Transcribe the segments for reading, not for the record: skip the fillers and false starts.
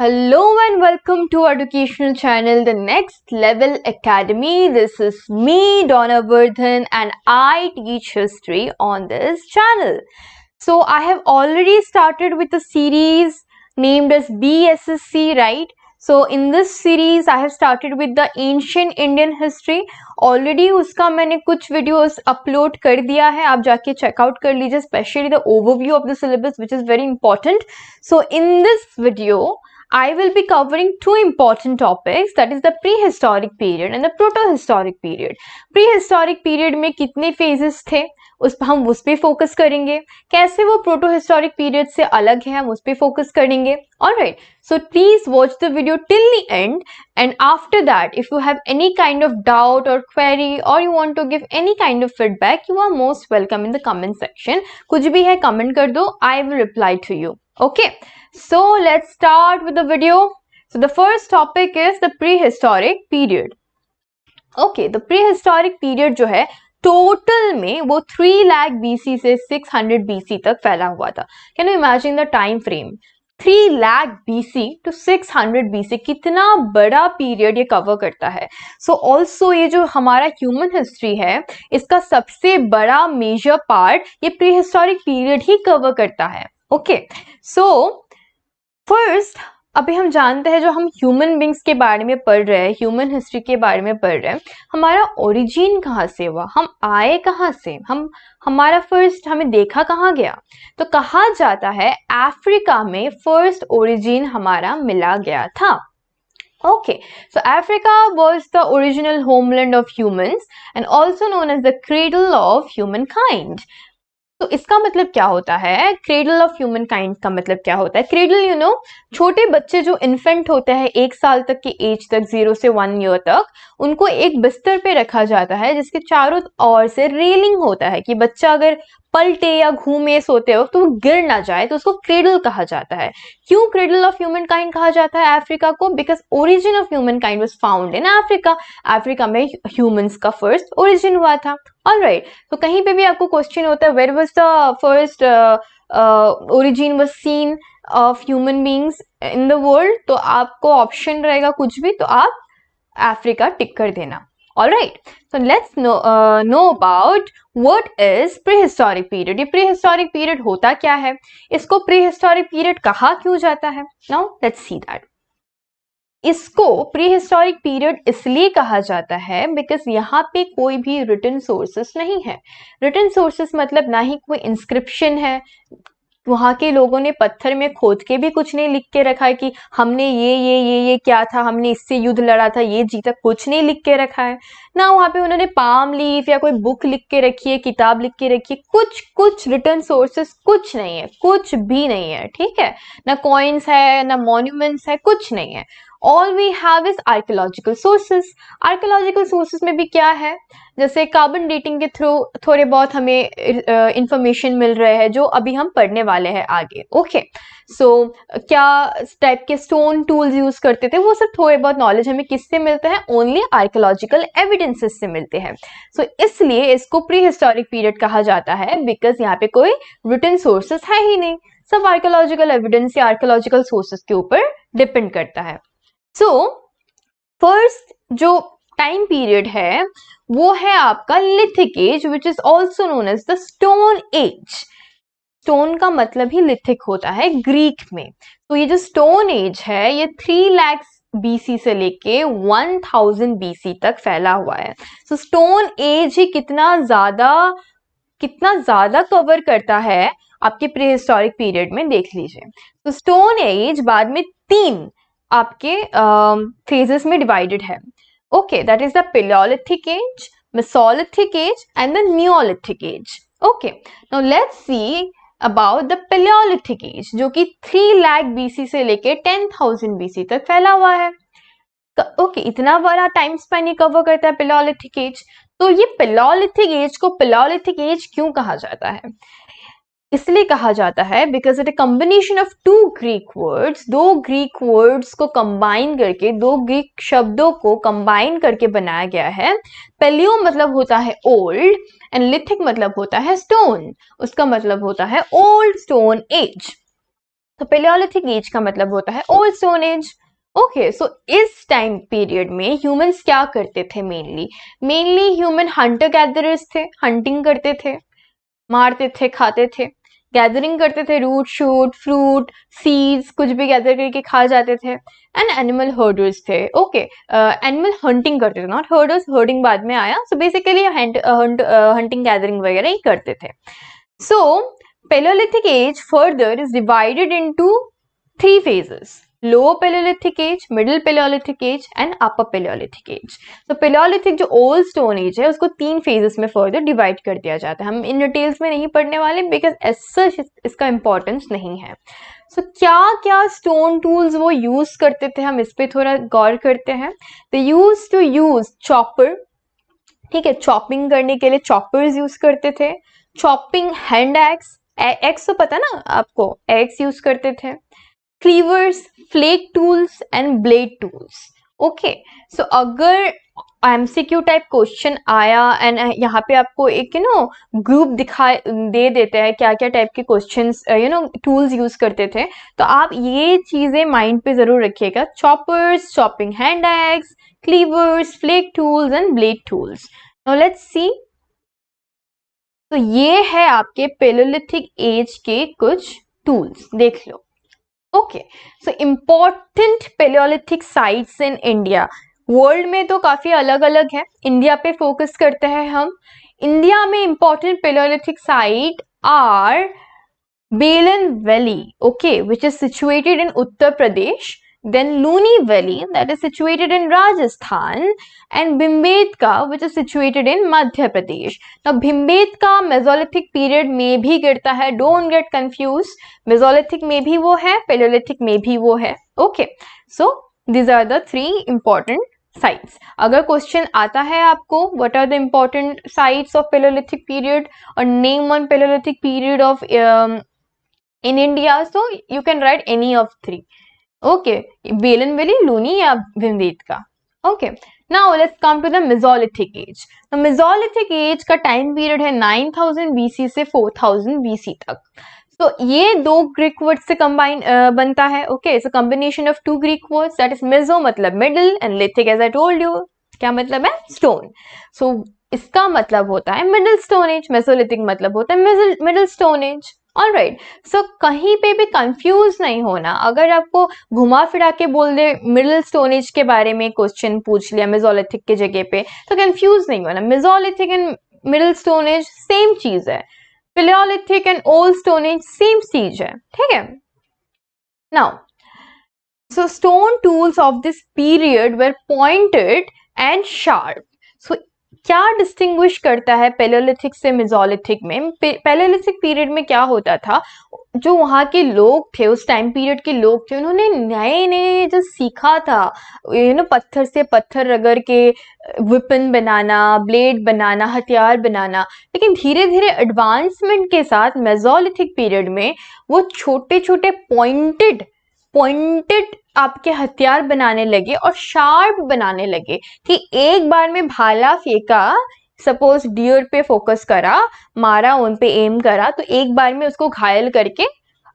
Hello and welcome to our educational channel, The Next Level Academy. This is me, Donna Vardhan, and I teach history on this channel. So I have already started with a series named as BSSC, right? So in this series, I have started with the ancient Indian history. Already उसका मैंने कुछ videos upload कर दिया है, आप जाके check out कर लीजिए, especially the overview of the syllabus, which is very important. So in this video, I will be covering two important topics, that is the prehistoric period and the protohistoric period. Prehistoric period में कितने phases थे, हम उस पे focus करेंगे. कैसे वो प्रोटोहिस्टोरिक period से अलग है, हम उस पे फोकस करेंगे. Alright, so please watch the video till the end, and after that if you have any kind of doubt or query or you want to give any kind of feedback, you are most welcome in the comment section. कुछ भी है comment कर दो, I will reply to you. Okay, so let's start with the video. So the first topic is the prehistoric period. Okay, the prehistoric period जो है total में वो 3 lakh BC से 600 BC तक फैला हुआ था. Can you imagine the time frame? 3 lakh BC to 600 BC, कितना बड़ा पीरियड ये कवर करता है. सो ऑल्सो ये जो हमारा ह्यूमन हिस्ट्री है, इसका सबसे बड़ा मेजर पार्ट ये प्रीहिस्टोरिक पीरियड ही कवर करता है. ओके, सो फर्स्ट अभी हम जानते हैं, जो हम ह्यूमन बींग्स के बारे में पढ़ रहे हैं, ह्यूमन हिस्ट्री के बारे में पढ़ रहे हैं, हमारा ओरिजिन कहाँ से हुआ, हम आए कहाँ से, हमारा फर्स्ट हमें देखा कहाँ गया. तो कहा जाता है अफ्रीका में फर्स्ट ओरिजिन हमारा मिला गया था. Okay, so Africa was the original homeland of humans and also known as the cradle of humankind. तो इसका मतलब क्या होता है? क्रेडल ऑफ ह्यूमन काइंड का मतलब क्या होता है? क्रेडल यू नो, छोटे बच्चे जो इन्फेंट होते हैं 1 साल तक की एज तक, 0 से 1 ईयर तक, उनको एक बिस्तर पे रखा जाता है जिसके चारों ओर से रेलिंग होता है कि बच्चा अगर पलटे या घूमे सोते वक्त तो वो गिर ना जाए, तो उसको क्रेडल कहा जाता है. क्यों क्रेडल ऑफ ह्यूमन काइंड कहा जाता है अफ्रीका को? Because origin of human kind was found in Africa. Africa में ह्यूमंस का फर्स्ट ओरिजिन हुआ था. ऑलराइट, तो कहीं पे भी आपको क्वेश्चन होता है where was the first origin was seen of human beings in the world, तो आपको ऑप्शन रहेगा कुछ भी, तो आप अफ्रीका टिक कर देना. Alright, so let's know about what is prehistoric period. ये prehistoric period होता क्या है, इसको prehistoric period कहा क्यों जाता है? Now let's see that. इसको prehistoric period इसलिए कहा जाता है because यहाँ पे कोई भी written sources नहीं है. written sources मतलब ना ही कोई inscription है, वहां के लोगों ने पत्थर में खोद के भी कुछ नहीं लिख के रखा है कि हमने ये क्या था, हमने इससे युद्ध लड़ा था, ये जीता, कुछ नहीं लिख के रखा है. ना वहां पे उन्होंने पाम लीफ या कोई बुक लिख के रखी है, किताब लिख के रखी है, कुछ रिटर्न सोर्सेस कुछ नहीं है, कुछ भी नहीं है. ठीक है, ना कॉइन्स है, ना मॉन्यूमेंट्स है, कुछ नहीं है. All we have is archaeological sources. Archaeological sources में भी क्या है, जैसे कार्बन डेटिंग के थ्रू थोड़े बहुत हमें इंफॉर्मेशन मिल रहे हैं जो अभी हम पढ़ने वाले हैं आगे. ओके, सो क्या टाइप के स्टोन टूल्स यूज करते थे, वो सब थोड़े बहुत नॉलेज हमें किससे मिलते हैं? ओनली आर्कियोलॉजिकल एविडेंसेस से मिलते हैं. सो इसलिए इसको प्री हिस्टोरिक पीरियड कहा जाता है, बिकॉज यहाँ पे कोई रिटन सोर्सेस है ही नहीं, सब आर्कियोलॉजिकल एविडेंस या आर्कियोलॉजिकल सोर्सेस के ऊपर डिपेंड करता है. सो फर्स्ट जो टाइम पीरियड है वो है आपका lithic age, which is also known as the stone age. Stone का मतलब ही लिथिक होता है ग्रीक में. तो ये जो स्टोन एज है ये 3 लाख BC से लेके 1000 BC तक फैला हुआ है. सो स्टोन एज ही कितना ज्यादा कवर करता है आपके प्रीहिस्टोरिक पीरियड में, देख लीजिए. तो स्टोन एज बाद में 3 आपके फेजेस में डिवाइडेड है. Okay, that is the Paleolithic age, Mesolithic age and the Neolithic age. Okay, now let's see about the Paleolithic age, जो कि 3 लाख BC से लेके 10,000 BC तक फैला हुआ है. ओके, इतना बड़ा टाइम स्पैन ये कवर करता है Paleolithic age. तो ये Paleolithic age को Paleolithic age क्यों कहा जाता है? इसलिए कहा जाता है because it a combination of 2 Greek words, 2 Greek words को कंबाइन करके, 2 ग्रीक शब्दों को कंबाइन करके बनाया गया है. पेलियो मतलब होता है ओल्ड एंड लिथिक मतलब होता है स्टोन, उसका मतलब होता है ओल्ड स्टोन एज. तो पेलियोलिथिक एज का मतलब होता है ओल्ड स्टोन एज। ओके, सो इस टाइम पीरियड में ह्यूमंस क्या करते थे? मेनली ह्यूमन हंटर गैदरर्स थे, हंटिंग करते थे, मारते थे, खाते थे, गैदरिंग करते थे, रूट शूट फ्रूट सीड्स कुछ भी गैदर करके खा जाते थे, एंड एनिमल हर्डर्स थे। ओके, एनिमल हंटिंग करते थे, नॉट हर्डर्स, हर्डिंग बाद में आया। सो बेसिकली हंटिंग गैदरिंग वगैरह ही करते थे। सो Paleolithic age further is divided into 3 phases: lower Paleolithic age, middle Paleolithic age and upper Paleolithic age. तो Paleolithic जो old stone age है उसको 3 phases में further divide कर दिया जाता है। हम इन डिटेल्स में नहीं पढ़ने वाले because as such इसका importance नहीं है। So क्या क्या stone tools वो use करते थे, हम इस पे थोड़ा गौर करते हैं। They used to use chopper, ठीक है, चॉपिंग करने के लिए चॉपर्स यूज करते थे, चॉपिंग हैंड एक्स तो पता ना आपको, एक्स यूज करते थे, cleavers, flake tools and blade tools. Okay, so अगर एमसीक्यू टाइप क्वेश्चन आया एंड यहाँ पे आपको एक ग्रुप दे देते हैं क्या क्या टाइप के क्वेश्चंस टूल्स यूज करते थे, तो आप ये चीजें माइंड पे जरूर रखिएगा। Choppers, chopping hand axe, cleavers, flake tools and blade tools. Now let's see. तो ये है आपके पेलोलिथिक एज के कुछ टूल्स, देख लो। Okay, so important palaeolithic sites in India, world में तो काफी अलग अलग है, इंडिया पे फोकस करते हैं हम। इंडिया में इम्पोर्टेंट पेलोलिथिक साइट आर बेलन valley, okay, which is situated in Uttar Pradesh, then Luni Valley that is situated in Rajasthan, and Bhimbetka which is situated in Madhya Pradesh. Now Bhimbetka Mesolithic period में भी गिरता है, don't get confused, Mesolithic में भी वो है, Paleolithic में भी वो है। Okay, so these are the 3 important sites. अगर क्वेश्चन आता है आपको what are the important sites of Paleolithic period or name one Paleolithic period of in India, so you can write any of 3. Okay, Belan Valley, Luni या Bhimbetka. Okay, now let's come to the Mesolithic age. The Mesolithic age का time period है 9000 BC से 4000 BC तक। तो ये 2 Greek words से combine बनता है। Okay, it's a combination of 2 Greek words, that is meso मतलब middle and lithic as I told you, क्या मतलब है? stone. So इसका मतलब होता है middle stone age, Mesolithic मतलब होता है middle stone age. ऑलराइट, सो कहीं पे भी कंफ्यूज नहीं होना। अगर आपको घुमा फिरा के बोल दे मिडिल स्टोन एज के बारे में क्वेश्चन पूछ लिया मेसोलिथिक के जगह पे, तो कंफ्यूज नहीं होना। Mesolithic and middle stone age same चीज है, palaeolithic and old stone age same चीज है, ठीक है। Now so stone tools of this period were pointed and sharp. So क्या डिस्टिंग्विश करता है पेलियोलिथिक से मेसोलिथिक में? पेलियोलिथिक पीरियड में क्या होता था, जो वहाँ के लोग थे, उस टाइम पीरियड के लोग थे, उन्होंने नए नए जो सीखा था, पत्थर से पत्थर रगड़ के वेपन बनाना, ब्लेड बनाना, हथियार बनाना। लेकिन धीरे धीरे एडवांसमेंट के साथ मेसोलिथिक पीरियड में वो छोटे छोटे पॉइंटेड आपके हथियार बनाने लगे और शार्प बनाने लगे कि एक बार में भाला फेंका, सपोज डियर पे फोकस करा, मारा, उन पे एम करा, तो एक बार में उसको घायल करके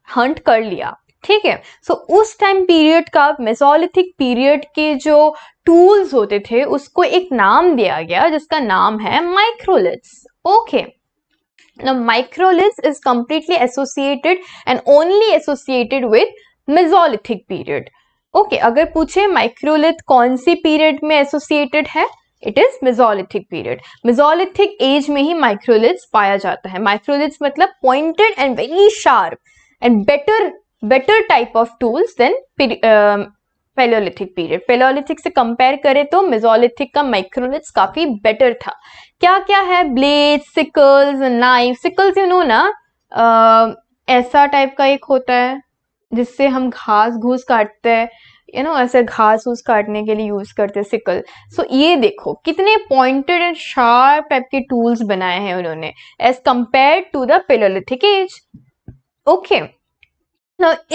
हंट कर लिया, ठीक है। सो उस टाइम पीरियड का मेसोलिथिक पीरियड के जो टूल्स होते थे उसको एक नाम दिया गया जिसका नाम है microliths. Okay, now microliths is completely associated and only associated with Mesolithic period. Okay, अगर पूछे माइक्रोलिथ कौन सी पीरियड में एसोसिएटेड है, it is Mesolithic period. Mesolithic age में ही माइक्रोलिथ्स पाया जाता है। माइक्रोलिथ्स मतलब pointed and very sharp and better type of tools than Palaeolithic period. Palaeolithic से कंपेयर करें तो मेसोलिथिक का माइक्रोलिथ्स काफी बेटर था। क्या क्या है? Blade, sicles, knife. सिकल्स ना ऐसा टाइप का एक होता है जिससे हम घास घूस काटते हैं, ऐसे घास घूस काटने के लिए यूज करते हैं सिकल। सो ये देखो कितने पॉइंटेड एंड शार्प टाइप के टूल्स बनाए हैं उन्होंने as compare to the Palaeolithic age. Okay,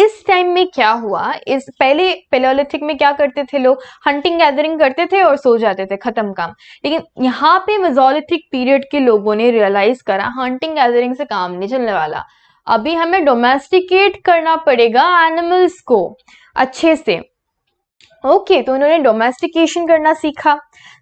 इस टाइम में क्या हुआ, इस पहले पेलियोलिथिक में क्या करते थे लोग? हंटिंग गैदरिंग करते थे और सो जाते थे, खत्म काम। लेकिन यहाँ पे मेसोलिथिक पीरियड के लोगों ने रियलाइज करा हंटिंग गैदरिंग से काम नहीं चलने वाला, अभी हमें डोमेस्टिकेट करना पड़ेगा एनिमल्स को अच्छे से। ओके तो उन्होंने डोमेस्टिकेशन करना सीखा।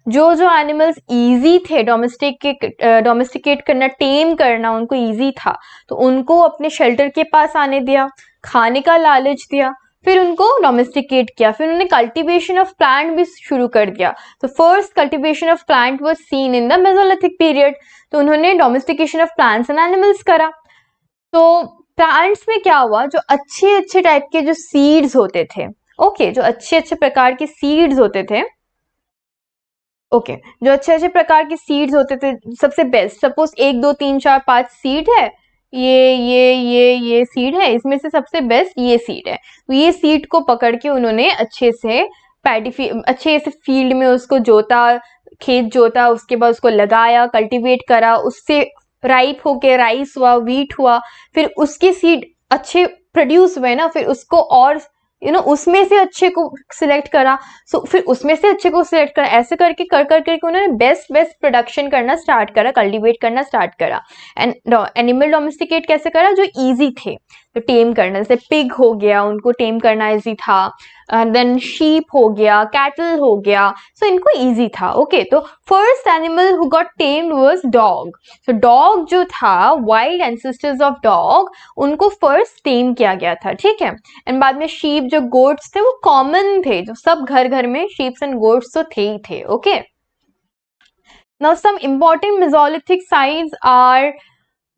जो जो एनिमल्स इजी थे डोमेस्टिकेट करना, टेम करना उनको इजी था, तो उनको अपने शेल्टर के पास आने दिया, खाने का लालच दिया, फिर उनको डोमेस्टिकेट किया। फिर उन्होंने कल्टीवेशन ऑफ प्लांट भी शुरू कर दिया। तो first cultivation of plant was seen in the Mesolithic period. तो उन्होंने domestication of plants and animals करा। तो प्लांट्स में क्या हुआ, जो अच्छे अच्छे टाइप के जो सीड्स होते थे, ओके जो अच्छे अच्छे प्रकार के सीड्स होते थे, ओके जो अच्छे अच्छे प्रकार के सीड्स होते थे, सबसे बेस्ट, सपोज 1 2 3 4 5 सीड है, ये सीड है, इसमें से सबसे बेस्ट ये सीड है। तो ये सीड को पकड़ के उन्होंने अच्छे से अच्छे से फील्ड में उसको जोता, खेत जोता, उसके बाद उसको लगाया, कल्टीवेट करा, उससे राइप होके राइस हुआ, व्हीट हुआ, फिर उसके सीड अच्छे प्रोड्यूस हुए ना, फिर उसको और उसमें से अच्छे को सिलेक्ट करा, फिर उसमें से अच्छे को सिलेक्ट करा, ऐसे करके करके उन्होंने बेस्ट प्रोडक्शन करना स्टार्ट करा, कल्टीवेट करना स्टार्ट करा। एंड एनिमल डोमेस्टिकेट कैसे करा, जो इजी थे तो टेम करना, जैसे पिग हो गया, उनको टेम करना इजी था, देन शीप हो गया, कैटल हो गया, सो इनको इजी था। ओके तो first animal who got tamed was dog. So dog जो था, वाइल्ड एंसेस्टर्स ऑफ डॉग, उनको फर्स्ट टेम किया गया था, ठीक है। एंड बाद में शीप, जो गोट्स थे वो कॉमन थे, जो सब घर घर में शीप्स एंड गोट्स तो थे ही थे। Okay now some important mesolithic sites are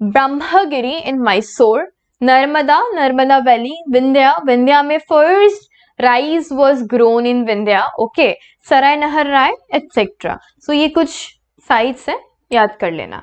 Brahmagiri in Mysore, Narmada valley, Vindhya में first rice was grown in Vindhya, okay, Sarai Nahar Rai etcetera. सो ये कुछ साइट्स हैं, याद कर लेना।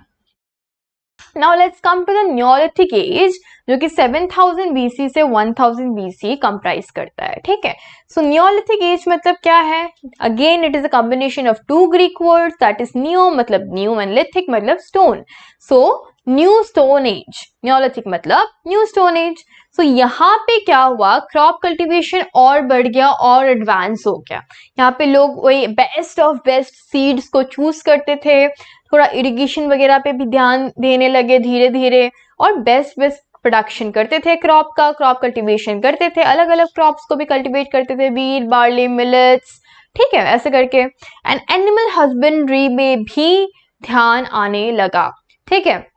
Now let's come to the Neolithic age, जो कि 7000 BC से 1000 BC कंप्राइज करता है, ठीक है। सो न्योलिथिक एज मतलब क्या है, again it is a combination of 2 Greek words, that is neo मतलब न्यू एंड लिथिक मतलब stone. So new stone age, Neolithic मतलब न्यू स्टोन एज। सो यहाँ पे क्या हुआ, क्रॉप कल्टीवेशन और बढ़ गया और एडवांस हो गया। यहाँ पे लोग वही बेस्ट ऑफ बेस्ट सीड्स को चूज करते थे, थोड़ा इरिगेशन वगैरह पे भी ध्यान देने लगे धीरे धीरे, और बेस्ट प्रोडक्शन करते थे क्रॉप का, क्रॉप कल्टीवेशन करते थे, अलग अलग क्रॉप्स को भी कल्टीवेट करते थे, व्हीट, बार्ली, मिलेट्स, ठीक है, ऐसे करके। एंड एनिमल हस्बेंड्री में भी ध्यान आने लगा, ठीक है।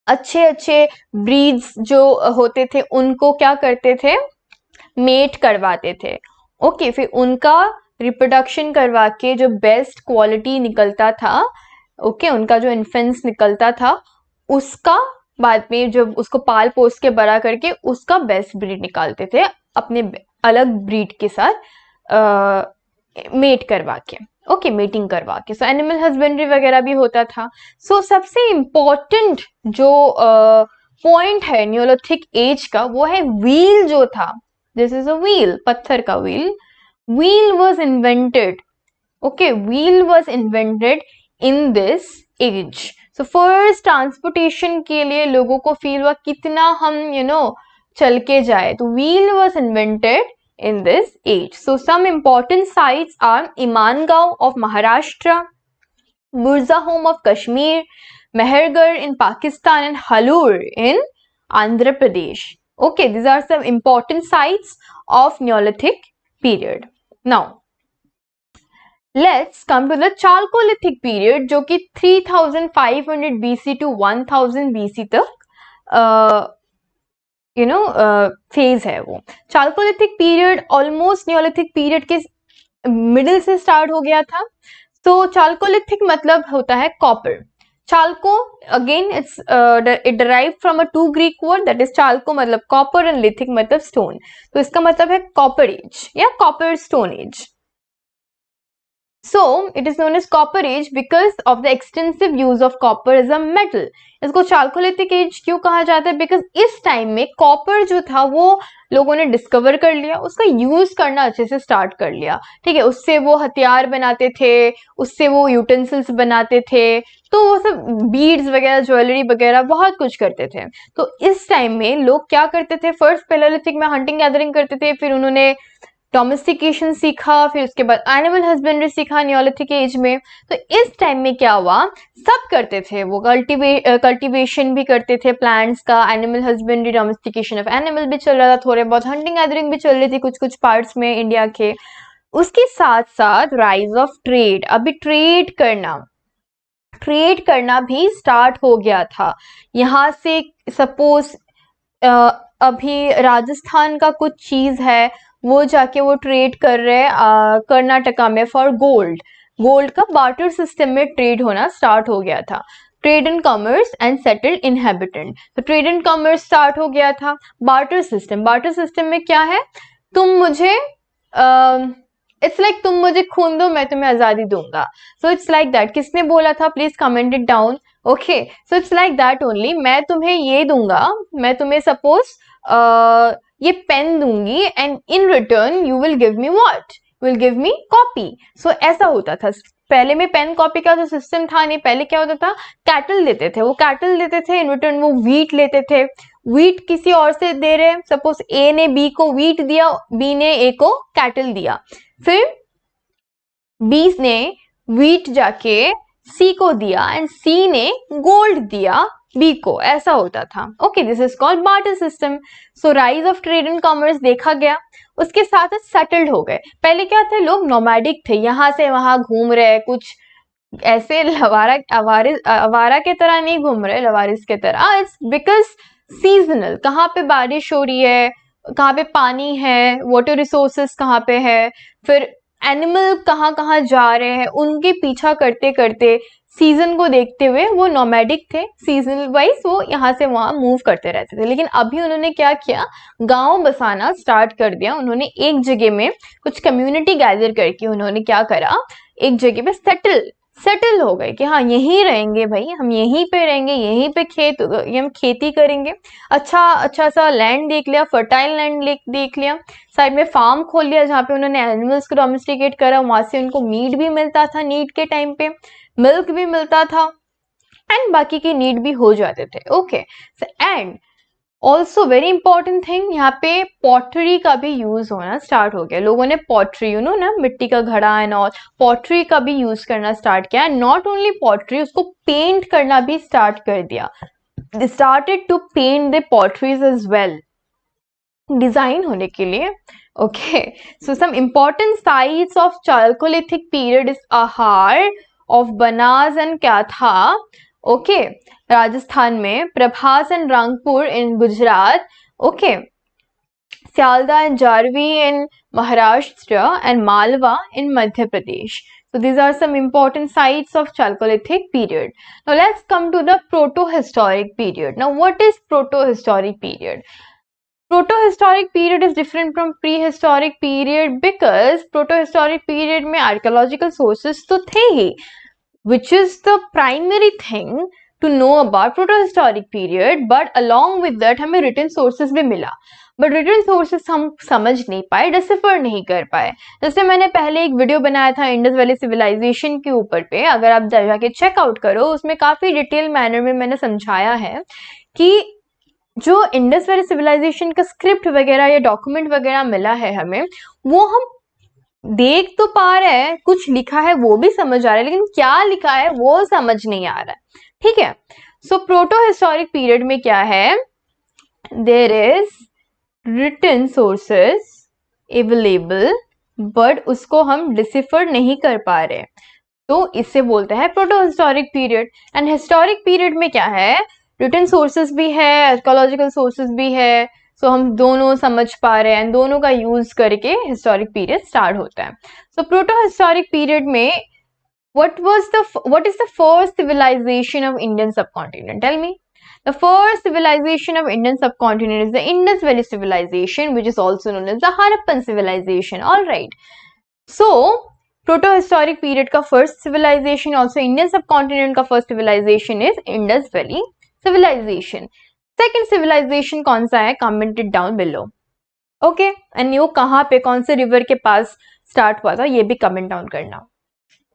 अच्छे अच्छे ब्रीड्स जो होते थे उनको क्या करते थे, मेट करवाते थे, ओके, फिर उनका रिप्रोडक्शन करवा के जो बेस्ट क्वालिटी निकलता था, ओके, उनका जो इन्फेंट्स निकलता था, उसका बाद में जब उसको पाल पोस के बड़ा करके उसका बेस्ट ब्रीड निकालते थे, अपने अलग ब्रीड के साथ मेट करवा के, ओके, मीटिंग करवा के। सो एनिमल हस्बेंड्री वगैरह भी होता था। सो सबसे इम्पोर्टेंट जो पॉइंट है न्योलिथिक एज का, वो है व्हील जो था, दिस इज अ व्हील, पत्थर का wheel was invented, okay, wheel was invented in this age. So first transportation के लिए लोगों को फील हुआ कितना हम चल के जाए, तो wheel was invented in this age. So some important sites are Imangaon of Maharashtra, Burza Home of Kashmir, Mehergarh in Pakistan, and Halur in Andhra Pradesh. Okay, these are some important sites of Neolithic period. Now let's come to the Chalcolithic period, जो कि 3500 BC to 1000 BC तक phase है वो। Chalcolithic period almost neolithic period के middle से start हो गया था। तो चाल्कोलिथिक मतलब होता है copper. Chalco again it derive from a 2 Greek word, that is chalco मतलब कॉपर एंड लिथिक मतलब स्टोन। तो इसका मतलब है कॉपर एज या copper stone age. So it is known as copper age because of the extensive use of copper as a metal. इसको chalcolithic as क्यों कहा जाता है? बिकॉज इस टाइम में कॉपर जो था वो लोगों ने डिस्कवर कर लिया, उसका यूज करना अच्छे से स्टार्ट कर लिया, ठीक है। उससे वो हथियार बनाते थे, उससे वो यूटेंसिल्स बनाते थे, तो वो सब बीड्स वगैरह, ज्वेलरी वगैरह बहुत कुछ करते थे। तो इस टाइम में लोग क्या करते थे, फर्स्ट पैलेलिथिक में हंटिंग गैदरिंग करते थे, फिर उन्होंने डोमेस्टिकेशन सीखा, फिर उसके बाद एनिमल हस्बेंड्री सीखा नियोलिथिक एज में। तो इस टाइम में क्या हुआ, सब करते थे वो, कल्टीवेशन भी करते थे प्लांट्स का, animal husbandry, domestication of animal भी चल रहा था, थोड़े बहुत हंटिंग गैदरिंग भी चल रही थी कुछ कुछ पार्ट्स में इंडिया के। उसके साथ साथ राइज ऑफ ट्रेड, अभी ट्रेड करना भी स्टार्ट हो गया था। यहाँ से सपोज अभी राजस्थान का कुछ चीज है, वो जाके वो ट्रेड कर रहे कर्नाटका में फॉर गोल्ड का बार्टर सिस्टम में ट्रेड होना स्टार्ट हो गया था। Trade and commerce and settled inhabitant, तो ट्रेड एंड कॉमर्स स्टार्ट हो गया था। बार्टर सिस्टम में क्या है, तुम मुझे इट्स लाइक तुम मुझे खून दो मैं तुम्हें आजादी दूंगा। So it's like that. किसने बोला था, please comment it down. Okay, so it's like that only. मैं तुम्हें ये दूंगा, मैं तुम्हें सपोज ये पेन दूंगी and in return you will give me what, will give me copy. So ऐसा होता था पहले में। पेन कॉपी का तो सिस्टम था नहीं, पहले क्या होता था, कैटल देते थे, वो कैटल देते थे, इन रिटर्न वो व्हीट लेते थे। व्हीट किसी और से दे रहे, सपोज ए ने बी को व्हीट दिया, बी ने ए को कैटल दिया, फिर बी ने व्हीट जाके सी को दिया एंड सी ने गोल्ड दिया बी को, ऐसा होता था। Okay, this is called barter system. So rise of trade and commerce देखा गया, उसके साथ सेटल्ड हो गए। पहले क्या थे, लोग नोमैडिक थे, यहाँ से वहां घूम रहे, कुछ ऐसे आवारा के तरह नहीं घूम रहे, लवारिस के तरह। इट्स बिकॉज सीजनल, कहाँ पे बारिश हो रही है, कहाँ पे पानी है, वाटर रिसोर्सेस कहाँ पे है, फिर एनिमल कहाँ कहाँ जा रहे हैं, उनके पीछा करते करते सीजन को देखते हुए वो नोमैडिक थे, सीजनल वाइज वो यहाँ से वहां मूव करते रहते थे। लेकिन अभी उन्होंने क्या किया, गांव बसाना स्टार्ट कर दिया। उन्होंने एक जगह में कुछ कम्युनिटी गैदर करके उन्होंने क्या करा, एक जगह पे सेटल हो गए कि हाँ यहीं रहेंगे भाई, हम यहीं पे रहेंगे, यहीं पे हम खेती करेंगे। अच्छा सा लैंड देख लिया, फर्टाइल लैंड देख लिया, साइड में फार्म खोल लिया जहाँ पे उन्होंने एनिमल्स को डोमेस्टिकेट करा। वहां से उनको मीट भी मिलता था, नीड के टाइम पे मिल्क भी मिलता था एंड बाकी की नीड भी हो जाते थे। Okay, and also very important thing, यहाँ पे पॉटरी का भी यूज होना स्टार्ट हो गया। लोगों ने पॉटरी, यू नो ना, मिट्टी का घड़ा एंड ऑल, पॉटरी का भी यूज करना स्टार्ट किया। नॉट ओनली पॉटरी, उसको पेंट करना भी स्टार्ट कर दिया। They started to paint the potteries as well, design होने के लिए। Okay, so some important sites of chalcolithic period is Ahar of Banas and क्या था, ओके, राजस्थान में, Prabhas and Rangpur in Gujarat, okay, Sialda and Jorwe in Maharashtra and Malwa in Madhya Pradesh. So these are some important sites of Chalcolithic period. Now let's come to the protohistoric period. Now what is protohistoric period? Protohistoric period is different from prehistoric period because protohistoric period में archaeological sources तो थे ही, which is the primary thing to know about protohistoric period, but along with that हमें written sources भी मिला, but written sources हम समझ नहीं पाए, डिसिफर नहीं कर पाए। जैसे मैंने पहले एक वीडियो बनाया था इंडस वैली सिविलाइजेशन के ऊपर पे, अगर आप जाके चेकआउट करो, उसमें काफी डिटेल मैनर में मैंने समझाया है कि जो इंडस वैली सिविलाइजेशन का स्क्रिप्ट वगैरह या डॉक्यूमेंट वगैरह मिला है हमें, वो हम देख तो पा रहे हैं, कुछ लिखा है वो भी समझ आ रहा है, लेकिन क्या लिखा है वो समझ नहीं आ रहा है। ठीक है, सो प्रोटो हिस्टोरिक पीरियड में क्या है, there is written sources available, but उसको हम डिसिफर नहीं कर पा रहे, तो इससे बोलते हैं proto historic period. And historic period में क्या है, रिटन सोर्सेस भी है, आर्कियोलॉजिकल सोर्सेस भी है, सो हम दोनों समझ पा रहे हैं, दोनों का यूज करके हिस्टोरिक पीरियड स्टार्ट होता है। सो प्रोटो हिस्टोरिक पीरियड में what is the first civilization of Indian subcontinent? Tell me. The first civilization of Indian subcontinent is the Indus Valley civilization, which is also known as the Harappan civilization. All right. So proto-historic period का first civilization, also Indian subcontinent का first civilization is Indus Valley civilization. Second civilization कौन सा है? Comment it down below. Okay. And वो कहाँ पे, कौन से river के पास start हुआ था, ये भी comment down करना.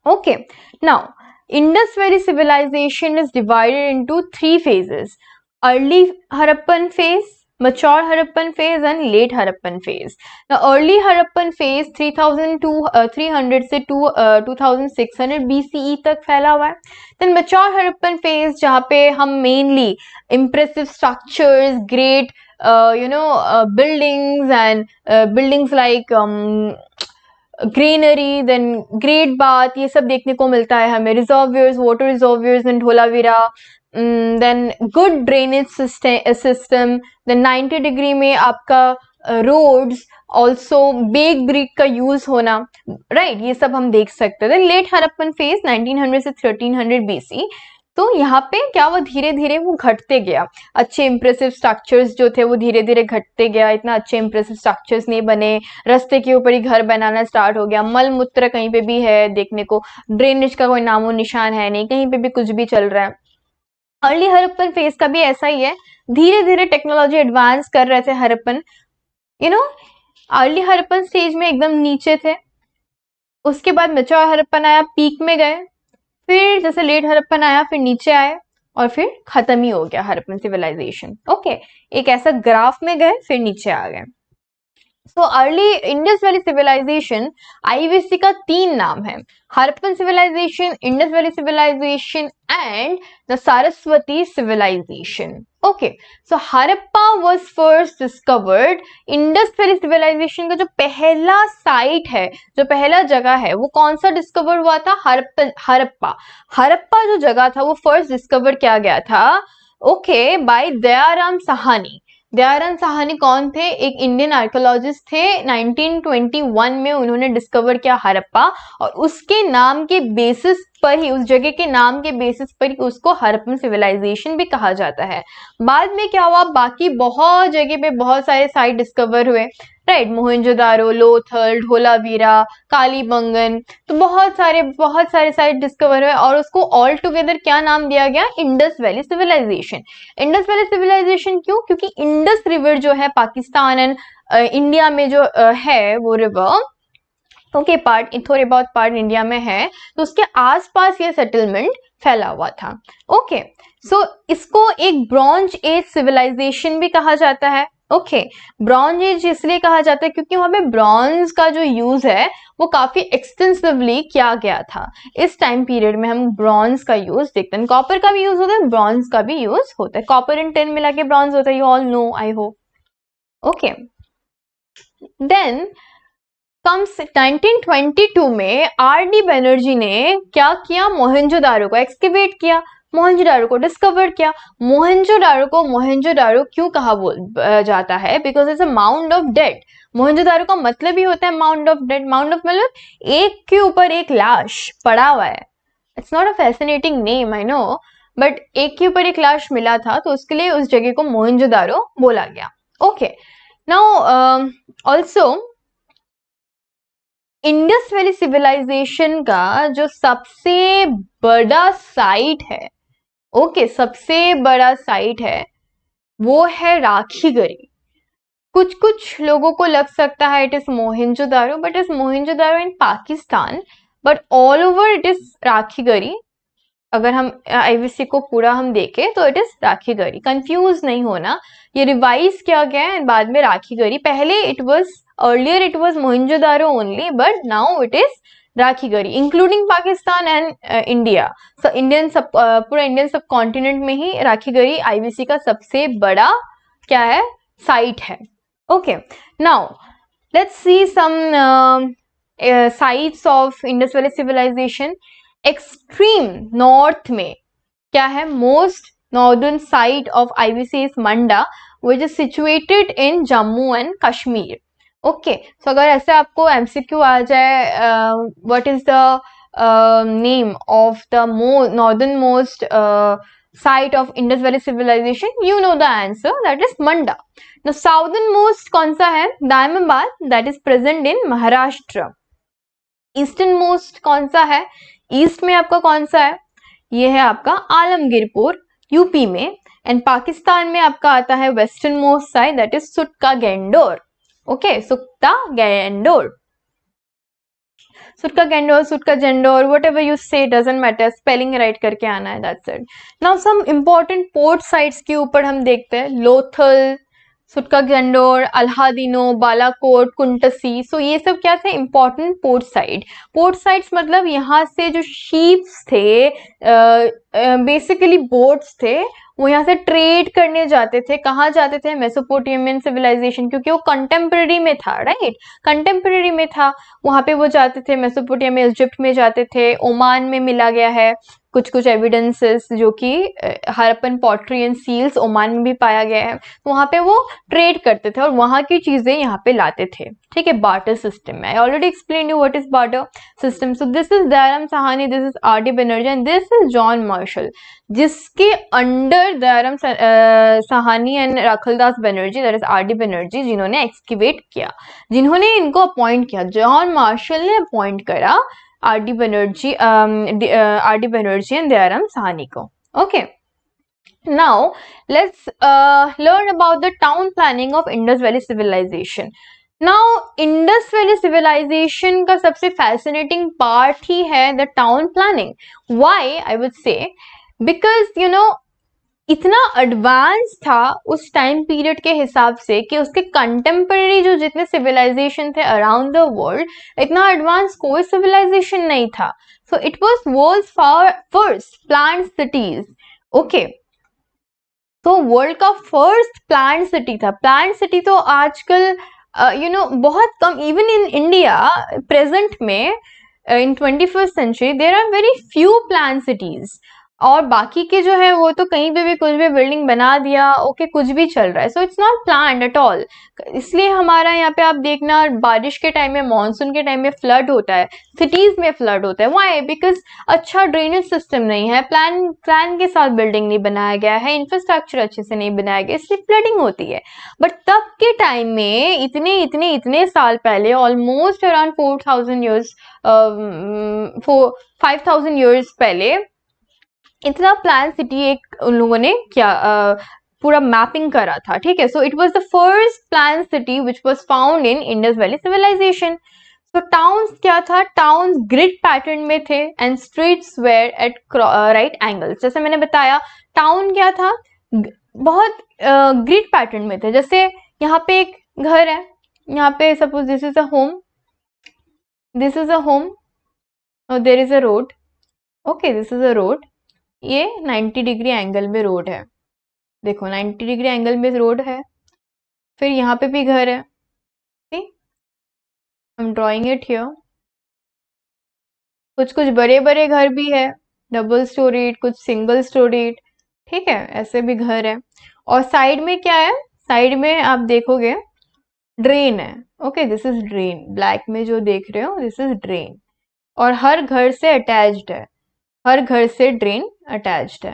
Okay, now Indus Valley civilization is divided into three phases. Early Harappan phase, mature Harappan phase and late Harappan phase. The early Harappan phase 300 से 2600 BCE तक फैला हुआ है. Then mature Harappan phase जहाँ पे हम mainly impressive structures, great buildings and buildings like greenery, then great bath, ये सब देखने को मिलता है हमें. Reservoirs, water reservoirs in Dholavira, then good drainage system, then 90 degree में आपका रोड्स, ऑल्सो बेक ब्रिक का यूज होना, राइट, ये सब हम देख सकते हैं. देन लेट हरप्पन फेज 1900 से 1300 BC. तो यहाँ पे क्या हुआ, धीरे धीरे वो घटते गया. अच्छे इंप्रेसिव स्ट्रक्चर्स जो थे वो धीरे धीरे घटते गया. इतना अच्छे इंप्रेसिव स्ट्रक्चर्स नहीं बने. रास्ते के ऊपर ही घर बनाना स्टार्ट हो गया. मल मूत्र कहीं पे भी है देखने को, ड्रेनेज का कोई नामो निशान है नहीं, कहीं पे भी कुछ भी चल रहा है. अर्ली हरप्पन फेज का भी ऐसा ही है. धीरे धीरे टेक्नोलॉजी एडवांस कर रहे थे हरप्पन. अर्ली हरप्पन स्टेज में एकदम नीचे थे. उसके बाद मैच्योर हरप्पन आया, पीक में गए. फिर जैसे लेट हरप्पन आया, फिर नीचे आए, और फिर खत्म ही हो गया हरप्पन सिविलाइजेशन. ओके, एक ऐसा ग्राफ में गए, फिर नीचे आ गए. So early Indus valley civilization, IVC का 3 नाम है: Harappan civilization, Indus valley civilization and the Saraswati civilization. Okay, so Harappa was first discovered. Indus valley civilisation का जो पहला साइट है, जो पहला जगह है, वो कौन सा डिस्कवर हुआ था? हरप्पा. हरप्पा जो जगह था वो फर्स्ट डिस्कवर किया गया था, ओके, बाय दयाराम साहनी. दयाराम साहनी कौन थे? एक इंडियन आर्कियोलॉजिस्ट थे. 1921 में उन्होंने डिस्कवर किया हरप्पा, और उसके नाम के बेसिस पर ही, उस जगह के नाम के बेसिस पर ही उसको हरप्पन सिविलाइजेशन भी कहा जाता है. बाद में क्या हुआ, बाकी बहुत जगह पे बहुत सारे साइट डिस्कवर हुए, राइट. मोहनजोदारो, लोथल, धोलावीरा, कालीबंगन, तो बहुत सारे साइट डिस्कवर हुए, और उसको ऑल टुगेदर क्या नाम दिया गया? Indus valley civilization. Indus valley civilization क्यों? क्योंकि इंडस रिवर जो है पाकिस्तान एंड इंडिया में जो है वो रिवर, ओके, थोड़े बहुत पार्ट इंडिया में है, तो उसके आसपास ये सेटलमेंट फैला हुआ था. ओके, सो इसको एक ब्रॉन्ज एज सिविलाइजेशन भी कहा जाता है. ओके, ब्रॉन्ज एज इसलिए कहा जाता है क्योंकि वहां पे ब्रॉन्ज का जो यूज है वो काफी एक्सटेंसिवली किया गया था. इस टाइम पीरियड में हम ब्रॉन्ज का यूज देखते हैं. कॉपर का भी यूज होता है, ब्रॉन्ज का भी यूज होता है. कॉपर एंड टिन मिला के ब्रॉन्ज होता है, you all know, I hope. Okay, then comes 1922 में आर.डी. बनर्जी ने क्या किया? मोहनजोदारो को एक्सकेवेट किया, मोहनजोदारो को डिस्कवर किया. मोहनजोदारो को मोहनजोदारो क्यों कहा जाता है? Because it's a mound of dead. Mohenjodaro का मतलब ही होता है mound of dead. Mound of मतलब एक के ऊपर एक लाश पड़ा हुआ है. It's not a fascinating name, I know, but एक के ऊपर एक लाश मिला था, तो उसके लिए उस जगह को मोहनजोदारो बोला गया. Okay, now also Indus valley civilisation का जो सबसे बड़ा साइट है, ओके, सबसे बड़ा साइट है, वो है राखीगढ़ी. कुछ लोगों को लग सकता है it is Mohenjodaro, but is Mohenjodaro in Pakistan, but all over it is Rakhigarhi. अगर हम आईवीसी को पूरा हम देखें तो इट इज राखीगढ़ी. कंफ्यूज नहीं होना, ये रिवाइज किया गया है बाद में राखीगढ़ी. पहले it was earlier it was Mohenjo-daro only, but now it is Rakhigarhi, including Pakistan and India. So Indian पूरा इंडियन सब कॉन्टिनेंट में ही राखीगढ़ी आईवीसी का सबसे बड़ा क्या है? साइट है. Okay, now let's see some sites of Indus valley civilisation. Extreme north में क्या है? Most northern site of IVC is Manda, which is situated in Jammu and Kashmir. Okay, so अगर ऐसे आपको एमसीक्यू आ जाए, what is the name of the northern most site of Indus valley civilisation, you know the answer, that is Manda. The southern most कौन सा है? Daimabad, that is present in Maharashtra. Eastern most कौन सा है? ईस्ट में आपका कौन सा है? ये है आपका आलमगीरपुर, यूपी में. एंड पाकिस्तान में आपका आता है western most side, that is सुटका गेंडोर. ओके, सुक्ता गेंडोर, सुटका गेंडोर, सुटका Dor, whatever you say doesn't matter, spelling right करके आना है, that's it. Now some important port sites के ऊपर हम देखते हैं. लोथल, सुटका-गंडोर, अल्हादिनो, बालाकोट, कुंटसी, सो ये सब क्या थे, important port side. Port sides मतलब यहाँ से जो शीप्स थे, बेसिकली बोट्स थे, वो यहाँ से ट्रेड करने जाते थे। कहाँ जाते थे, मेसोपोटामियन सिविलाइजेशन, क्योंकि वो कंटेम्पररी में था, राइट, कंटेम्पररी में था, वहाँ पे वो जाते थे, मेसोपोटामिया, इजिप्ट में जाते थे, ओमान में मिला गया है कुछ कुछ एविडेंसेस, जो कि Harappan pottery and seals Oman में भी पाया गया है। तो वहाँ पे वो ट्रेड करते थे और वहाँ की चीजें यहाँ पे लाते थे, ठीक है, barter system. I already explain you what is barter system. So this is Dayaram Sahni, this is R D Banerjee and this is John Marshall, जिसके under Dayaram Sahni and Rakhaldas Banerjee, that is R D Banerjee, जिन्होंने एक्सकेवेट किया, जिन्होंने इनको अपॉइंट किया, जॉन मार्शल ने appoint करा R D Banerjee and Dayaram Sahni को। ओके, now let's learn about the town planning of Indus Valley Civilization. Now Indus Valley Civilization का सबसे fascinating part ही है the town planning. Why I would say, because you know इतना advance था उस time period के हिसाब से कि उसके कंटेम्पररी जो जितने सिविलाइजेशन थे अराउंड द वर्ल्ड, इतना एडवांस कोई सिविलाइजेशन नहीं था। So it was world's first planned cities. Okay, तो वर्ल्ड का फर्स्ट प्लान्ड सिटी था। प्लान्ड सिटी तो आजकल बहुत कम, इवन इन इंडिया प्रेजेंट में in 21st century there are very few planned cities, और बाकी के जो है वो तो कहीं पे भी कुछ भी बिल्डिंग बना दिया, ओके, कुछ भी चल रहा है। So it's not planned at all. इसलिए हमारा यहाँ पे आप देखना बारिश के टाइम में, मानसून के टाइम में फ्लड होता है, सिटीज में फ्लड होता है। व्हाई? बिकॉज अच्छा ड्रेनेज सिस्टम नहीं है, प्लान के साथ बिल्डिंग नहीं बनाया गया है, इंफ्रास्ट्रक्चर अच्छे से नहीं बनाया गया, इसलिए फ्लडिंग होती है। बट तब के टाइम में इतने साल पहले, ऑलमोस्ट अराउंड 4000 ईयर्स 5000 ईयर्स पहले, इतना प्लान सिटी एक उन लोगों ने क्या पूरा मैपिंग करा था, ठीक है। So it was the first plan city which was found in Indus valley civilisation. So towns क्या था, टाउन्स ग्रिड पैटर्न में थे and streets were at right angles. जैसे मैंने बताया, टाउन क्या था, बहुत ग्रिड पैटर्न में थे। जैसे यहाँ पे एक घर है, यहाँ पे suppose this is a home, this is a home, there is a road, okay, this is a road, ये 90 डिग्री एंगल में रोड है, देखो 90 डिग्री एंगल में रोड है। फिर यहाँ पे भी घर है, see I am drawing it here. कुछ कुछ बड़े बड़े घर भी है, डबल स्टोरीड, कुछ सिंगल स्टोरीड, ठीक है, ऐसे भी घर है। और साइड में क्या है, साइड में आप देखोगे ड्रेन है, okay, this is drain, black में जो देख रहे हो दिस इज ड्रेन, और हर घर से अटैच्ड है, हर घर से ड्रेन अटैच्ड है।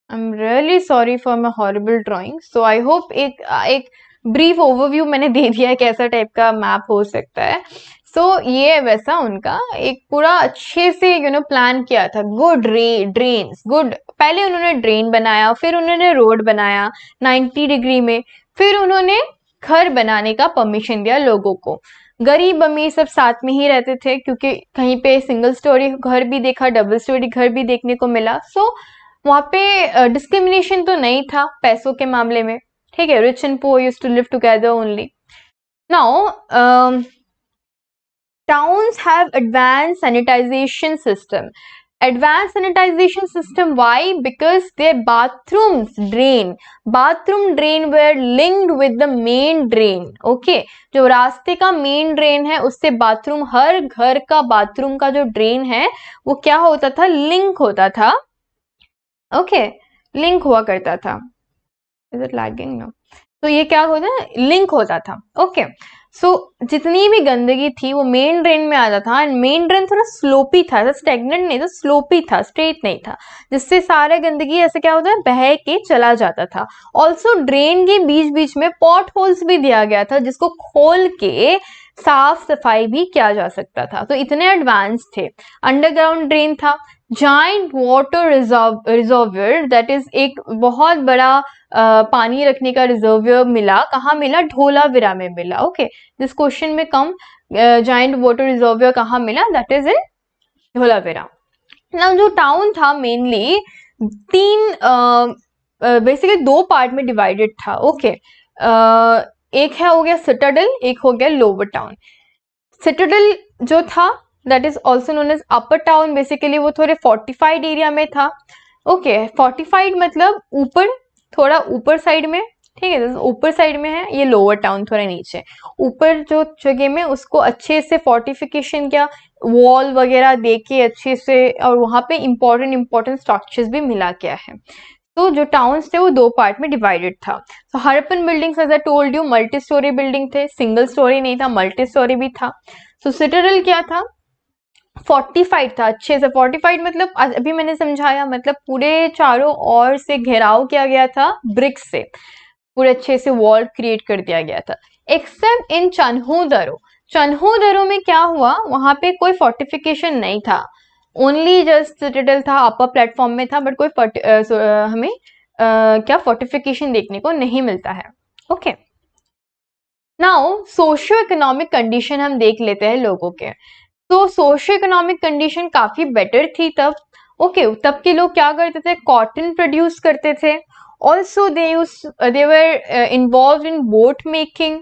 I am really sorry for my horrible drawing. So I hope एक ब्रीफ ओवरव्यू मैंने दे दिया है कैसा टाइप का मैप हो सकता है। सो ये वैसा उनका एक पूरा अच्छे से प्लान किया था। गुड ड्रेन्स, गुड, पहले उन्होंने ड्रेन बनाया, फिर उन्होंने रोड बनाया 90 डिग्री में, फिर उन्होंने घर बनाने का परमिशन दिया लोगों को। गरीब अमीर सब साथ में ही रहते थे, क्योंकि कहीं पे सिंगल स्टोरी घर भी देखा, डबल स्टोरी घर भी देखने को मिला। सो वहाँ पे डिस्क्रिमिनेशन तो नहीं था पैसों के मामले में, ठीक है, rich and poor used to live together only. Now towns have advanced sanitization system. Advanced sanitization system, why? Because their bathrooms bathroom drain were linked with the main drain. Okay, जो रास्ते का मेन ड्रेन है उससे bathroom, हर घर का bathroom का जो drain है वो क्या होता था, लिंक होता था, ओके, लिंक हुआ करता था। Is it lagging? नो। तो ये क्या होता है, लिंक होता था, ओके। सो जितनी भी गंदगी थी वो मेन ड्रेन में आता था, एंड मेन ड्रेन थोड़ा स्लोपी था, स्टेगनेंट नहीं था, स्लोपी था, स्ट्रेट नहीं था, जिससे सारे गंदगी ऐसे क्या होता है, बह के चला जाता था। ऑल्सो ड्रेन के बीच बीच में पॉट होल्स भी दिया गया था, जिसको खोल के साफ सफाई भी किया जा सकता था। तो इतने एडवांस थे। अंडरग्राउंड ड्रेन था, giant water reservoir, that is एक बहुत बड़ा पानी रखने का रिजर्वियर मिला। कहाँ मिला, ढोलावीरा में मिला, ओके। दिस क्वेश्चन में कम, जाइंट वाटर रिजर्वियर कहाँ मिला, दैट इज इन ढोलावीरा। ना जो टाउन था मेनली 3 बेसिकली दो पार्ट में डिवाइडेड था. ओके, एक है हो गया सिटाडेल, एक हो गया लोअर टाउन. सिटाडेल जो था that is also known as upper town. Basically वो थोड़े फोर्टिफाइड एरिया में था. ओके, फोर्टिफाइड मतलब ऊपर, थोड़ा ऊपर साइड में, ठीक है, ऊपर साइड में है. ये लोअर टाउन थोड़ा नीचे. ऊपर जो जगह में उसको अच्छे से फोर्टिफिकेशन किया, वॉल वगैरह देके अच्छे से, और वहां पे इंपॉर्टेंट स्ट्रक्चर्स भी मिला गया है. तो जो टाउन्स थे वो दो पार्ट में डिवाइडेड था. तो Harappan buildings as I told you multi storey building थे, सिंगल स्टोरी नहीं था, मल्टी स्टोरी भी था. सो सिटाडेल क्या था, फोर्टिफाइड था, अच्छे से. फोर्टिफाइड मतलब अभी मैंने समझाया, मतलब पूरे चारों ओर से घेराव किया गया था ब्रिक्स से, पूरे अच्छे से वॉल क्रिएट कर दिया गया था. एक्सेप्ट इन चन्हू दरो में क्या हुआ, वहां पे कोई फोर्टिफिकेशन नहीं था, ओनली जस्ट सिटाडेल था, अपर प्लेटफॉर्म में था, बट कोई हमें क्या फोर्टिफिकेशन देखने को नहीं मिलता है. Okay, now socio economic condition हम देख लेते हैं लोगों के. तो सोशियो इकोनॉमिक कंडीशन काफी बेटर थी तब. ओके, तब के लोग क्या करते थे, कॉटन प्रोड्यूस करते थे. Also they were involved in boat making,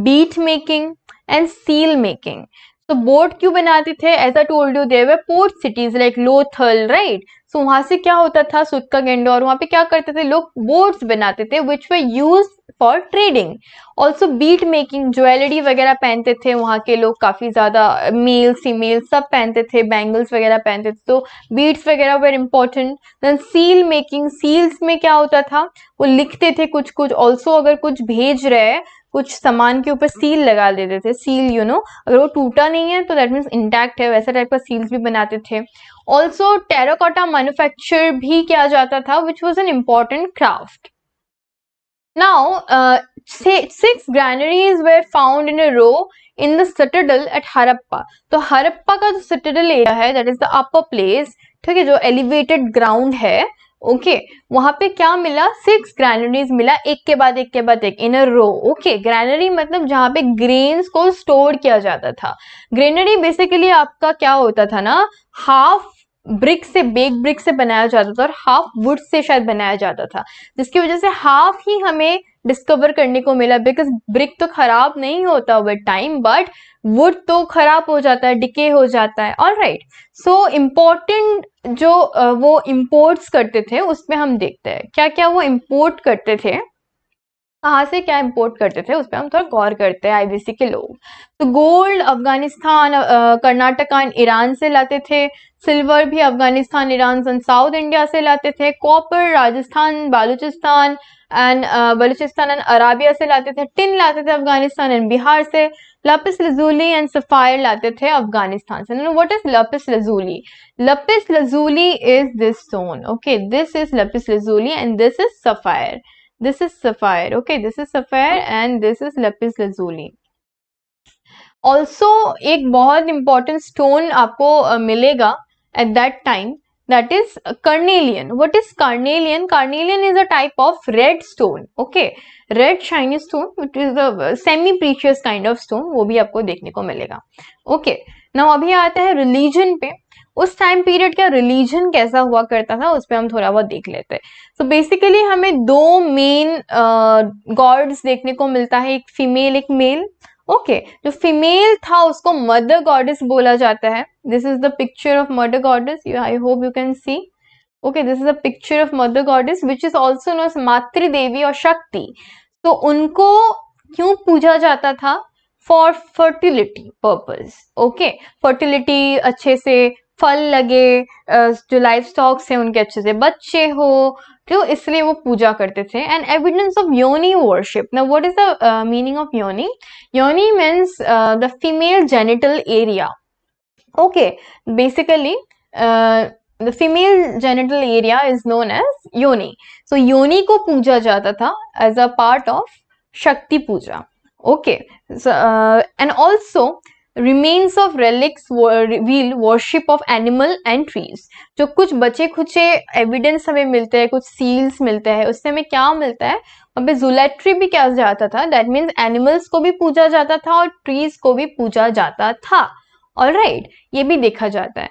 bead making and seal making. तो बोट क्यों बनाते थे, as I told you there were port cities like Lothal, right. So वहां से क्या होता था, सूत का गेंडा, और वहां पे क्या करते थे लोग, बोट्स बनाते थे which were use for trading. Also bead making, jewellery वगैरह पहनते थे वहां के लोग, काफी ज्यादा मेल फीमेल सब पहनते थे, बैंगल्स वगैरह पहनते थे, तो बीट्स वगैरह were important. Then seal making, seals में क्या होता था, वो लिखते थे कुछ कुछ. ऑल्सो अगर कुछ भेज रहे हैं कुछ सामान के ऊपर सील लगा देते थे, सील यू नो, अगर वो टूटा नहीं है तो दैट मीन्स इंटैक्ट है, वैसा टाइप का सील्स भी बनाते थे. ऑल्सो टेराकोटा मैन्युफैक्चर भी किया जाता था which was an important craft. Now 6 granaries were found in a row in the citadel at Harappa. तो हड़प्पा का जो सिटाडेल एरिया है that is the upper place, ठीक है, जो एलिवेटेड ग्राउंड है. ओके, वहां पे क्या मिला, 6 ग्रैनरीज मिला, एक के बाद एक इन अ रो. ओके, ग्रैनरी मतलब जहां पे ग्रेन्स को स्टोर किया जाता था. ग्रेनरी बेसिकली आपका क्या होता था ना, हाफ ब्रिक से, बेक ब्रिक से बनाया जाता था और हाफ वुड से शायद बनाया जाता था, जिसकी वजह से हाफ ही हमें डिस्कवर करने को मिला. बिकॉज ब्रिक तो खराब नहीं होता विद टाइम, बट वुड तो खराब हो जाता है, डिके हो जाता है. ऑलराइट, सो इम्पोर्टेंट जो वो इम्पोर्ट्स करते थे उसमें हम देखते हैं क्या क्या वो इम्पोर्ट करते थे, कहाँ से क्या इंपोर्ट करते थे उस पर हम थोड़ा गौर करते हैं. आईबीसी के लोग तो gold Afghanistan, Karnataka and Iran से लाते थे. सिल्वर भी Afghanistan, Iran and south India से लाते थे. Copper Rajasthan, Balochistan and Arabia से लाते थे. टिन लाते थे अफगानिस्तान एंड बिहार से. लपिस लजूली एंड सफायर लाते थे अफगानिस्तान से. What is lapis lazuli? Lapis lazuli is this stone. Okay, this is lapis lazuli and this is sapphire. This is sapphire. Okay, this is sapphire and this is lapis lazuli. Also एक बहुत important stone आपको मिलेगा at that time, that is carnelian. What is carnelian? Carnelian is a type of red stone. Okay, red shiny stone which is a semi precious kind of stone, वो भी आपको देखने को मिलेगा. Okay, now अभी आता है religion पे. उस टाइम पीरियड का रिलीजन कैसा हुआ करता था उस पर हम थोड़ा बहुत देख लेते हैं. सो बेसिकली हमें दो मेन गॉड्स देखने को मिलता है, एक फीमेल एक मेल. ओके, जो फीमेल था उसको मदर गॉडेस बोला जाता है. This is the picture of mother goddess, I hope you can see. Okay, this is the picture of mother goddess which is also known as Matri Devi और शक्ति. तो उनको क्यों पूजा जाता था? For fertility purpose. Okay, fertility, अच्छे से फल लगे, जो लाइफ स्टॉक्स है उनके अच्छे से बच्चे हो, तो इसलिए वो पूजा करते थे. And evidence of yoni worship. Now what is the meaning of yoni? Yoni means the female genital area. Okay, basically the female genital area is known as yoni. So योनी को पूजा जाता था as a part of Shakti puja. Okay, and also remains of relics reveal worship of animal and trees. जो कुछ बचे खुचे evidence हमें मिलते हैं, कुछ सील्स मिलते हैं, उससे हमें क्या मिलता है, वहाँ पे जुलेट्री भी किया जाता था. दैट मीन्स एनिमल्स को भी पूजा जाता था और ट्रीज को भी पूजा जाता था. ऑलराइट, ये भी देखा जाता है।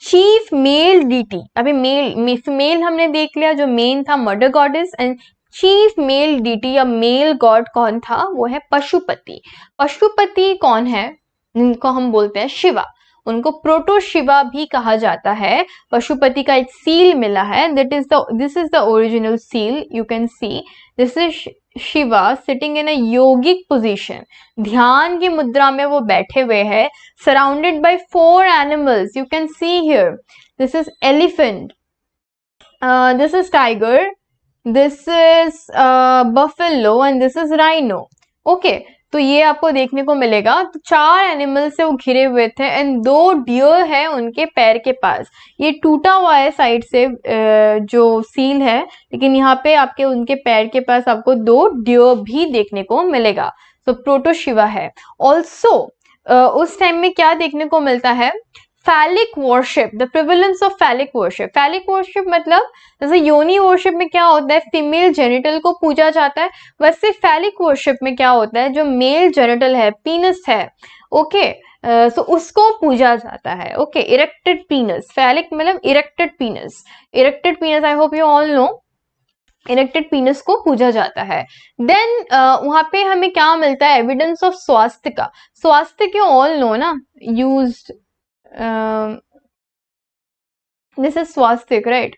चीफ मेल डीटी, अभी मेल फीमेल हमने देख लिया, जो मेन था mother goddess, and chief male deity या मेल गॉड कौन था, वो है पशुपति। पशुपति कौन है, जिनको हम बोलते हैं शिवा, उनको प्रोटो शिवा भी कहा जाता है। पशुपति का एक सील मिला है, this is the original seal, you can see this is Shiva sitting in a yogic position, ध्यान की मुद्रा में वो बैठे हुए हैं, surrounded by 4 animals, you can see here, this is elephant, this is tiger, this is buffalo and this is rhino. Okay, तो ये आपको देखने को मिलेगा। तो 4 एनिमल से वो घिरे हुए थे एंड 2 डियर है उनके पैर के पास। ये टूटा हुआ है साइड से जो सील है, लेकिन यहाँ पे आपके उनके पैर के पास आपको 2 डियर भी देखने को मिलेगा। तो प्रोटो शिवा है। ऑल्सो उस टाइम में क्या देखने को मिलता है, phallic worship, the prevalence of phallic worship. Phallic worship मतलब जैसे योनि वर्शिप में क्या होता है, फीमेल जेनिटल को पूजा जाता है, वैसे फैलिक वर्शिप में क्या होता है, जो मेल जेनिटल है, पीनस है, ओके, सो उसको पूजा जाता है। ओके, इरेक्टेड पीनस, फैलिक मतलब erected पीनस, erected पीनस, I hope you all no, erected पीनस को पूजा जाता है। देन वहां पे हमें क्या मिलता है, evidence of swastika. Swastik you all know ना, used, this is swastik, right.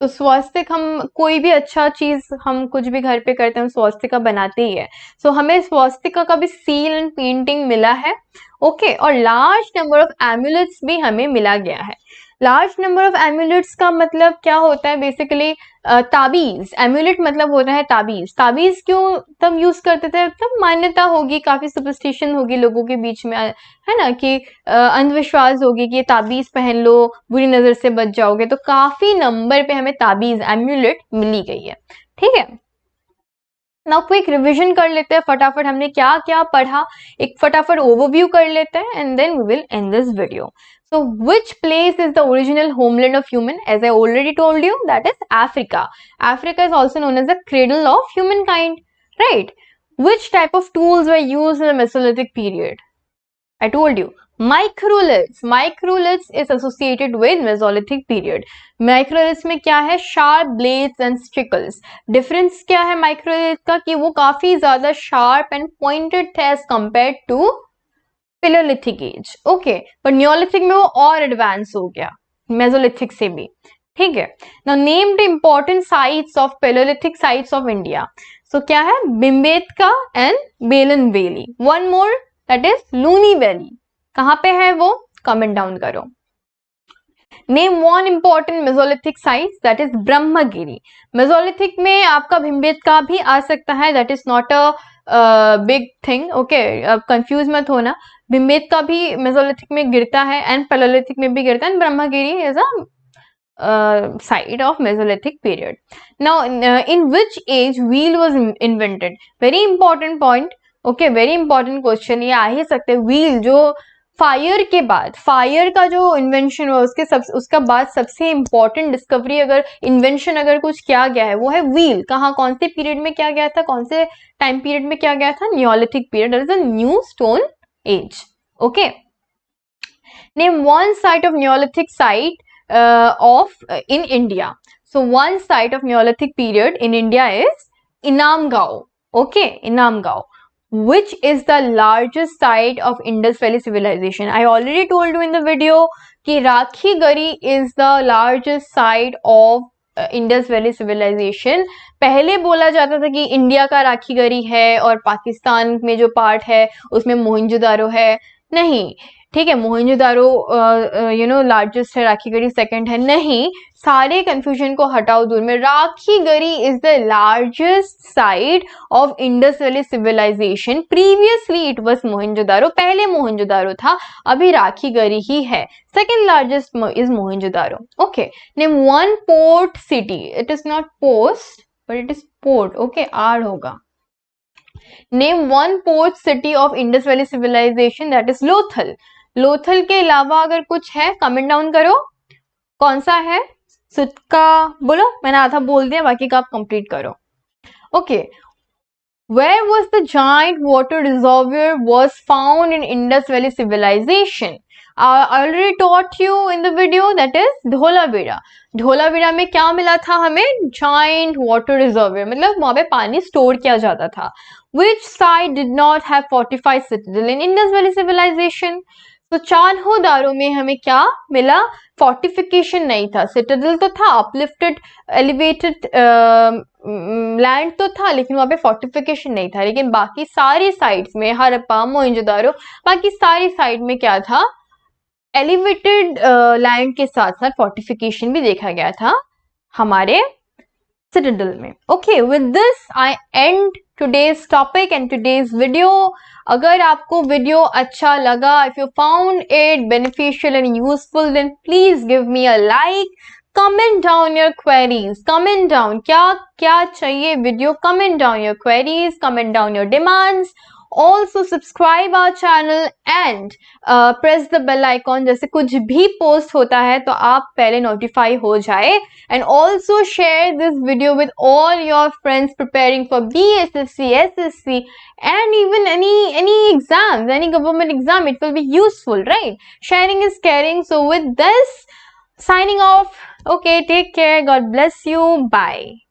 तो स्वास्तिक, हम कोई भी अच्छा चीज हम कुछ भी घर पे करते हैं, हम स्वास्तिका बनाते ही है। सो हमें स्वास्तिका का भी सील एंड पेंटिंग मिला है। ओके, और लार्ज नंबर ऑफ एम्यूलेट्स भी हमें मिला गया है। लार्ज नंबर ऑफ एम्यूलेट्स का मतलब क्या होता है, बेसिकली ताबीज। एम्यूलेट मतलब होता है ताबीज। ताबीज क्यों तब यूज करते थे, तब मान्यता होगी, काफी सुपरस्टिशन होगी लोगों के बीच में, है ना, कि अंधविश्वास होगी कि ये ताबीज पहन लो, बुरी नजर से बच जाओगे। तो काफी नंबर पे हमें ताबीज, एम्यूलेट मिली गई है। ठीक है, नाउ क्विक रिवीजन कर लेते हैं फटाफट, हमने क्या क्या पढ़ा, एक फटाफट ओवरव्यू कर लेते हैं and then we will end this video. So which place is the original homeland of human? As I already told you, that is Africa. Africa is also known as the cradle of humankind, right? Which type of tools were used in the Mesolithic period? I told you, microliths. Microliths is associated with Mesolithic period. Microliths में क्या है, sharp blades and sickles. Difference क्या है microlith का, कि वो काफी ज्यादा sharp and pointed थे as compared to Paleolithic age. Okay, पर Neolithic में वो और एडवांस हो गया Mesolithic से भी। ठीक है, now name the important sites of Paleolithic sites of India. So क्या है, Bhimbetka and Belen Valley. One more, that is Luni Valley. कहाँ पे है वो, comment down करो। Name one important Mesolithic site, that is Brahmagiri. Mesolithic में आपका भिम्बेटका भी आ सकता है, that is not a big thing. Okay, अब कंफ्यूज मत होना, भिम्बेटका भी मेसोलिथिक में गिरता है एंड पैलेयोलिथिक में भी गिरता है, and Brahmagiri is a site of Mesolithic period. Now, in which age wheel was invented? Very important point. Okay, very important question. ये आ ही सकते, wheel जो फायर के बाद, फायर का जो इन्वेंशन हुआ उसका बाद सबसे इंपॉर्टेंट डिस्कवरी, अगर इन्वेंशन अगर कुछ किया गया है, वो है व्हील। कहाँ, कौन से पीरियड में किया गया था, कौन से टाइम पीरियड में किया गया था, Neolithic period, that is a new stone age. Okay, name one site of Neolithic site in India. So one site of Neolithic period in India is Inamgao. Okay, Inamgao. Which is the largest site of Indus Valley civilization? I already told you in the video कि Rakhigarhi is the largest site of Indus valley civilisation. पहले बोला जाता था कि India का राखीगढ़ी है और पाकिस्तान में जो पार्ट है उसमें मोहनजोदारो है। नहीं, ठीक है, मोहनजोदारो लार्जेस्ट है, राखीगढ़ी सेकंड है। नहीं, सारे कंफ्यूजन को हटाओ दूर में, Rakhigarhi is the largest site of Indus valley civilisation. Previously it was Mohenjodaro, पहले मोहनजोदारो था, अभी राखीगढ़ी ही है। Second largest is Mohenjodaro. Okay, name one port city, it is not post but it is port. Okay, R होगा। Name one port city of Indus valley civilisation, that is Lothal. Lothal के अलावा अगर कुछ है कमेंट डाउन करो, कौन सा है, सुटका बोलो, मैंने आधा बोल दिया, बाकी का आप कंप्लीट करो। Okay, where was the giant water reservoir was found in Indus Valley civilization? I already taught you in the video, that is Dholavira. Dholavira में क्या मिला था हमें? Giant water reservoir, मतलब वहाँ पे पानी स्टोर किया जाता था. Which side did not have fortified citadel in Indus Valley civilization? तो चान्होदारो में हमें क्या मिला? फोर्टिफिकेशन नहीं था. सिटाडल तो था, अपलिफ्टेड एलिवेटेड लैंड तो था, लेकिन वहां पे फोर्टिफिकेशन नहीं था. लेकिन बाकी सारी साइड्स में, हड़प्पा, मोहनजोदारो, बाकी सारी साइड में क्या था? एलिवेटेड लैंड के साथ साथ फोर्टिफिकेशन भी देखा गया था हमारे सिटाडल में. Okay, with this I and today's topic and today's video. अगर आपको वीडियो अच्छा लगा, if you found it beneficial and useful, then please give me a like. Comment down your queries. Comment down क्या चाहिए video. Comment down your queries. Comment down your demands. Also subscribe our channel and press the bell icon. जैसे कुछ भी post होता है तो आप पहले नोटिफाई हो जाए. And also share this video with all your friends preparing for BSSC, SSC, and even any exams, any government exam. It will be useful, right? Sharing is caring. So with this, signing off. Okay, take care. God bless you. Bye.